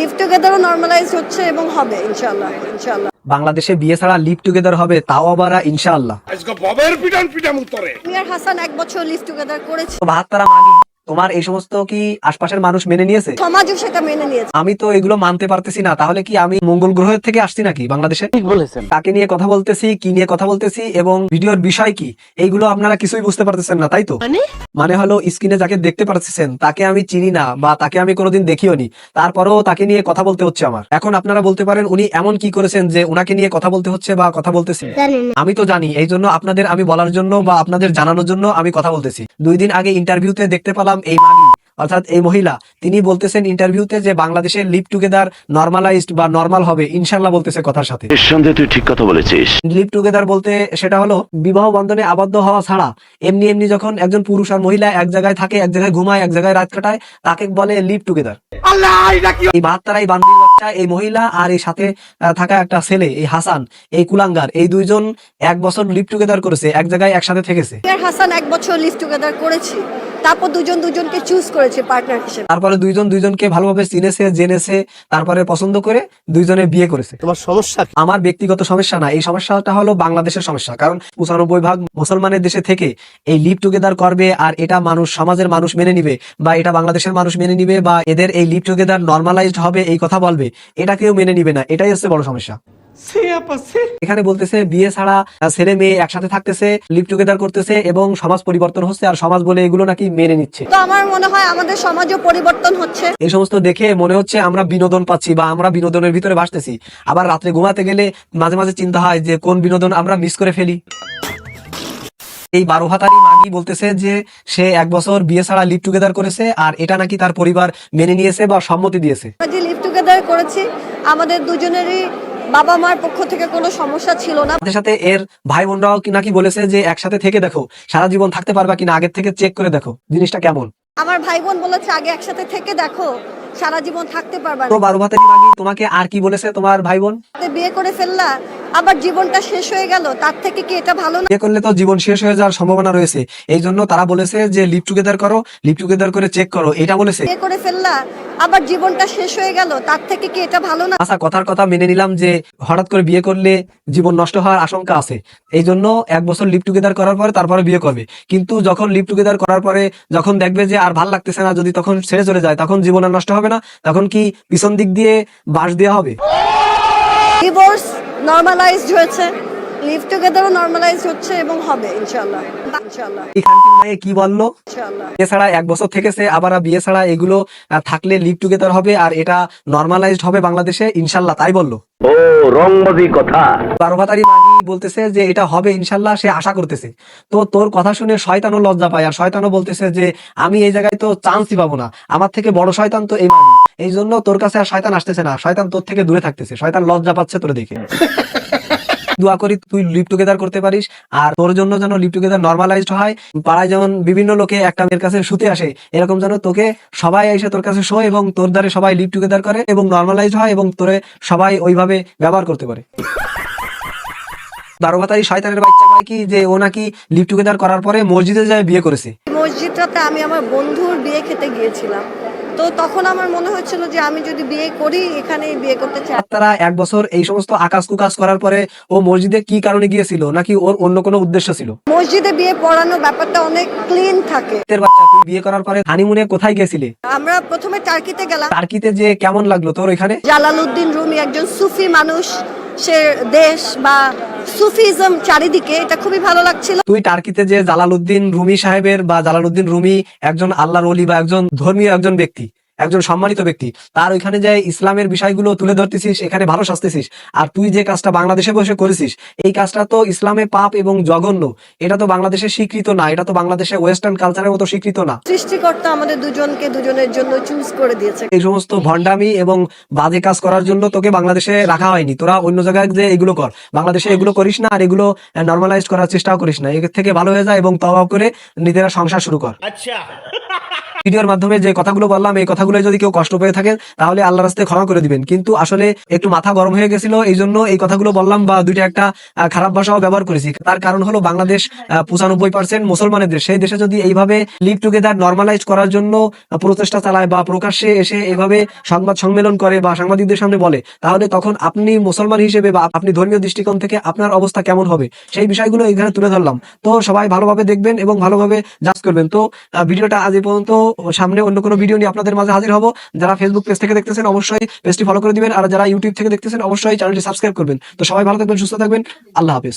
Leave টুগেদারও normalise হচ্ছে এবং হবে ইনশাআল্লাহ। বাংলাদেশে বিয়ে ছাড়া লিভ টুগেদার হবে, তাও আবার ইনশাআল্লাহ। আমি আর হাসান 1 বছর লিভ টুগেদার করেছি। তো ভাতারা মাগি, তোমার এই সমস্ত কি আশপাশের মানুষ মেনে নিয়েছে? সমাজও সেটা মেনে নিয়েছে। আমি তো এগুলো মানতে পারতেছি না। তাহলে কি আমি মঙ্গল গ্রহ থেকে আসছি নাকি বাংলাদেশে? ঠিক বলেছেন। কাকে নিয়ে কথা বলতেছি, কি নিয়ে কথা বলতেছি এবং ভিডিওর বিষয় কি, এইগুলো আপনারা কিছুই বুঝতে পারতেছেন না, তাই তো? মানে হলো স্ক্রিনে যাকে দেখতে পারতেছেন তাকে আমি চিনি না বা তাকে আমি কোনোদিন দেখিও নি, তারপরেও তাকে নিয়ে কথা বলতে হচ্ছে আমার। এখন আপনারা বলতে পারেন উনি এমন কি করেছেন যে উনাকে নিয়ে কথা বলতে হচ্ছে বা কথা বলতেছি? আমি তো জানি, এই জন্য আপনাদের আমি বলার জন্য বা আপনাদের জানানোর জন্য আমি কথা বলতেছি। 2 দিন আগে ইন্টারভিউতে দেখতে পেলাম এই মাগি অর্থাৎ এই মহিলা, তিনি বলতেছেন ইন্টারভিউতে যে বাংলাদেশের লিভ টুগেদার নরমালাইজড বা নরমাল হবে ইনশাআল্লাহ, বলতেছে কথার সাথে। নিঃসন্দেহে তুই ঠিক কথা বলেছিস। লিভ টুগেদার বলতে সেটা হলো বিবাহ বন্ধনে আবদ্ধ হওয়া ছাড়া এমনি এমনি যখন একজন পুরুষ আর মহিলা এক জায়গায় থাকে, এক জায়গায় ঘুমায়, এক জায়গায় রাত কাটায়, তাকে বলে লিভ টুগেদার। এই বাচ্চারা, এই বান্ধবী বাচ্চা, এই মহিলা আর এই সাথে থাকা একটা ছেলে, এই হাসান, এই কুলাঙ্গার, এই 2 জন 1 বছর লিভ টুগেদার করেছে, এক জায়গায় একসাথে থেকেছে। আমি আর হাসান 1 বছর লিভ টুগেদার করেছি, তারপর দুজনকে চুজ করেছে পার্টনার হিসেবে। তারপরে 2 জন 2 জনকে ভালোভাবে চিনেছে, জেনেছে, তারপরে পছন্দ করে 2 জনে বিয়ে করেছে। তোমার সমস্যা কি? আমার ব্যক্তিগত সমস্যা না, এই সমস্যাটা হলো বাংলাদেশের সমস্যা। কারণ 95% মুসলমানের দেশে থেকে এই লিভ টুগেদার করবে আর এটা মানুষ, সমাজের মানুষ মেনে নিবে বা এটা বাংলাদেশের মানুষ মেনে নিবে বা এদের এই লিভ টুগেদার নরমালাইজড হবে এই কথা বলবে, এটা কেউ মেনে নিবে না। এটাই হচ্ছে বড় সমস্যা। এখানে বলতেছে বিয়ে ছাড়া ছেলে মেয়ে একসাথে থাকতেছে, লিভ টুগেদার করতেছে এবং সমাজ পরিবর্তন হচ্ছে, আর সমাজ বলে এগুলো নাকি মেনে নিচ্ছে। তো আমার মনে হয় আমাদের সমাজও পরিবর্তন হচ্ছে। এই সমস্ত দেখে মনে হচ্ছে আমরা বিনোদন পাচ্ছি বা আমরা বিনোদনের ভিতরে ভাসতেছি। আবার রাত্রে ঘুমাতে গেলে মাঝে মাঝে চিন্তা হয় যে কোন বিনোদন আমরা মিস করে ফেলি। এই 12 ভাতারি মাগি বলতেছে যে সে 1 বছর বিয়ে ছাড়া লিভ টুগেদার করেছে আর এটা নাকি তার পরিবার মেনে নিয়েছে বা সম্মতি দিয়েছে। আমরা যে লিভ টুগেদার করেছি, আমাদের দুজনেরই বাবা মার পক্ষ থেকে কোনো সমস্যা ছিল না। সাথে সাথে এর ভাই বোনরাও নাকি বলেছে যে একসাথে থেকে দেখো, সারা জীবন থাকতে পারবা কিনা, আগের থেকে চেক করে দেখো জিনিসটা কেমন। আমার ভাই বোন বলেছে আগে একসাথে থেকে দেখো, সারা জীবন থাকতে পারবা তো না। 12 ভাতারি মাগি তোমাকে আর কি বলেছে তোমার ভাই বোন? বিয়ে করে ফেললা, আবার জীবনটা শেষ হয়ে গেল, তার থেকে কি এটা ভালো না? বিয়ে করলে তো জীবন শেষ হয়ে যাওয়ার সম্ভাবনা রয়েছে, এই জন্য তারা বলেছে যে লিভ টুগেদার করো, লিভ টুগেদার করে চেক করো, এটা বলেছে। বিয়ে করে ফেললা, আবার জীবনটা শেষ হয়ে গেল, তার থেকে কি এটা ভালো না? আচ্ছা, কথার কথা মেনে নিলাম যে হঠাৎ করে বিয়ে করলে জীবন নষ্ট হওয়ার আশঙ্কা আছে, এই জন্য 1 বছর লিভ টুগেদার করার পরে তারপরে বিয়ে করবে। কিন্তু যখন লিভ টুগেদার করার পরে যখন দেখবে যে আর ভাল লাগতেছে না, যদি তখন ছেড়ে চলে যায়, তখন জীবন আর নষ্ট হবে না? তখন কি পিছন দিক দিয়ে বাঁশ দেওয়া হবে? ডিভোর্স নরমালাইজড হয়েছে, লিভ টুগেদারও নরমালাইজ হচ্ছে এবং হবে ইনশাআল্লাহ। এখানকার মেয়ে কি বললো? ইনশাআল্লাহ। বিয়ে ছাড়া 1 বছর থেকেছে, আবার বিয়ে ছাড়া এগুলো থাকলে লিভ টুগেদার হবে আর এটা নরমালাইজড হবে বাংলাদেশে ইনশাল্লাহ, তাই বললো। ও রংবাজি কথা। 12 ভাতারি মাগি বলতেছে যে এটা হবে ইনশাল্লাহ, সে আশা করতেছে। তো তোর কথা শুনে শয়তানও লজ্জা পায়, আর শয়তানও বলতেছে যে আমি এই জায়গায় তো চান্সই পাবো না, আমার থেকে বড় শয়তান তো এই মাগি, এই জন্য তোর কাছে আর শয়তান আসতেছে না, শয়তান তোর থেকে দূরে থাকতেছে, শয়তান লজ্জা পাচ্ছে তোর দেখে। দোয়া করি তুই লিভ টুগেদার করতে পারিস আর তোর জন্য যেন লিভ টুগেদার নরমালাইজড হয়। পাড়ায় যেমন বিভিন্ন লোকে একটা মেয়ের কাছে শুতে আসে, এরকম যেন তোকে সবাই এসে তোর কাছে শোয় এবং তোর দ্বারে সবাই লিভ টুগেদার করে এবং নরমালাইজড হয় এবং তোরে সবাই ওইভাবে ব্যবহার করতে পারে। 12 ভাতারি শয়তানের বাচ্চা কয় কি যে ও নাকি লিভ টুগেদার করার পরে মসজিদে যায় বিয়ে করেছে। মসজিদটাতে আমি আমার বন্ধুর বিয়ে খেতে গিয়েছিলাম, তো তখন আমার মনে হচ্ছিল যে আমি যদি বিয়ে করি এখানেই বিয়ে করতে চাই। তারা 1 বছর এই সমস্ত আকাশ কুকাশ করার পরে ও মসজিদে কি কারণে গিয়েছিল, নাকি ওর অন্য কোনো উদ্দেশ্য ছিল? মসজিদে বিয়ে পড়ানো ব্যাপারটা অনেক ক্লিন থাকে। তোর বাচ্চা, তুই বিয়ে করার পরে হানিমুনে কোথায় গেছিলে? আমরা প্রথমে টার্কিতে গেলাম। টার্কিতে যে কেমন লাগলো তোর ওইখানে? জালালউদ্দিন রুমি একজন সুফি মানুষ, সে দেশ বা সুফিজম চারিদিকে, এটা খুবই ভালো লাগছিল। তুই টার্কিতে যে জালালউদ্দিন রুমি সাহেবের বা জালালউদ্দিন রুমি একজন আল্লাহর ওলি বা একজন ধর্মীয় একজন ব্যক্তি, একজন সম্মানিত ব্যক্তি, তার ওইখানে যে ইসলামের বিষয়গুলো তুলে ধরতেছিস, এখানে ভালো সাজতেছিস, আর তুই যে কাজটা বাংলাদেশে বসে করেছিস এই কাজটা তো ইসলামে পাপ এবং জঘন্য, এটা তো বাংলাদেশে স্বীকৃত না, এটা তো বাংলাদেশে ওয়েস্টার্ন কালচারের মতো স্বীকৃত না। সৃষ্টিকর্তা আমাদের দুজনকে দুজনের জন্য চুজ করে দিয়েছে। এই সমস্ত ভণ্ডামি এবং বাজে কাজ করার জন্য তোকে বাংলাদেশে রাখা হয়নি, তোরা অন্য জায়গায় যে এগুলো কর, বাংলাদেশে এগুলো করিস না আর এগুলো নরমালাইজ করার চেষ্টাও করিস না। এর থেকে ভালো হয়ে যায় এবং তওবা করে নিজেরা সংসার শুরু কর। ভিডিওর মাধ্যমে যে কথাগুলো বললাম এই কথাগুলো যদি কেউ কষ্ট পেয়ে থাকেন তাহলে আল্লাহর রাস্তায় ক্ষমা করে দিবেন। কিন্তু আসলে একটু মাথা গরম হয়ে গেছিল, এই জন্য এই কথাগুলো বললাম বা দুইটা একটা খারাপ ভাষাও ব্যবহার করেছি। তার কারণ হলো বাংলাদেশ 95% মুসলমানের দেশ, সেই দেশে যদি এইভাবে লিভ টুগেদার নর্মালাইজ করার জন্য প্রচেষ্টা চালায় বা প্রকাশ্যে এসে এভাবে সংবাদ সম্মেলন করে বা সাংবাদিকদের সামনে বলে, তাহলে তখন আপনি মুসলমান হিসেবে বা আপনি ধর্মীয় দৃষ্টিকোণ থেকে আপনার অবস্থা কেমন হবে, সেই বিষয়গুলো এখানে তুলে ধরলাম। তো সবাই ভালোভাবে দেখবেন এবং ভালোভাবে জাজ করবেন। তো ভিডিওটা আজ এই পর্যন্ত, সামনে অন্য কোনো ভিডিও নিয়ে আপনাদের মাঝে হাজির হব। যারা ফেসবুক পেজ থেকে দেখতেছেন অবশ্যই পেজটি ফলো করে দিবেন, আর যারা ইউটিউব থেকে দেখতেছেন অবশ্যই চ্যানেলটি সাবস্ক্রাইব করবেন। তো সবাই ভালো থাকবেন, সুস্থ থাকবেন, আল্লাহ হাফেজ।